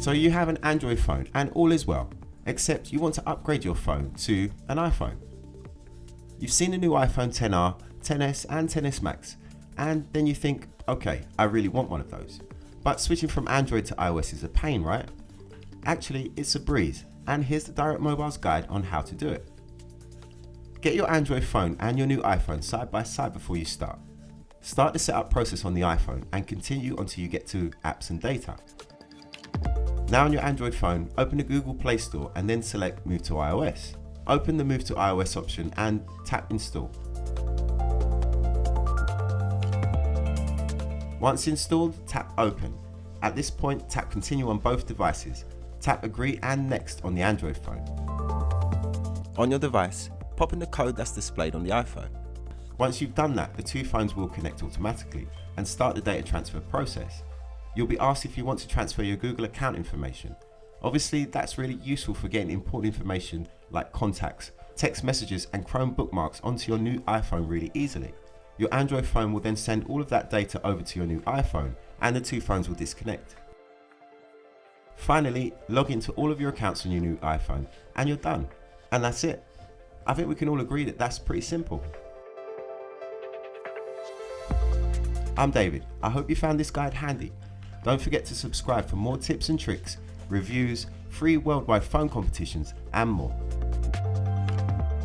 So you have an Android phone and all is well, except you want to upgrade your phone to an iPhone. You've seen the new iPhone XR, XS and XS Max, and then you think, okay, I really want one of those. But switching from Android to iOS is a pain, right? Actually, it's a breeze, and here's the Direct Mobile's guide on how to do it. Get your Android phone and your new iPhone side by side before you start. Start the setup process on the iPhone and continue until you get to apps and data. Now on your Android phone, open the Google Play Store and then select Move to iOS. Open the Move to iOS option and tap Install. Once installed, tap Open. At this point, tap Continue on both devices. Tap Agree and Next on the Android phone. On your device, pop in the code that's displayed on the iPhone. Once you've done that, the two phones will connect automatically and start the data transfer process. You'll be asked if you want to transfer your Google account information. Obviously, that's really useful for getting important information like contacts, text messages and Chrome bookmarks onto your new iPhone really easily. Your Android phone will then send all of that data over to your new iPhone and the two phones will disconnect. Finally, log into all of your accounts on your new iPhone and you're done. And that's it. I think we can all agree that that's pretty simple. I'm David. I hope you found this guide handy. Don't forget to subscribe for more tips and tricks, reviews, free worldwide phone competitions and more.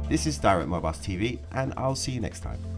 This is Direct Mobiles TV and I'll see you next time.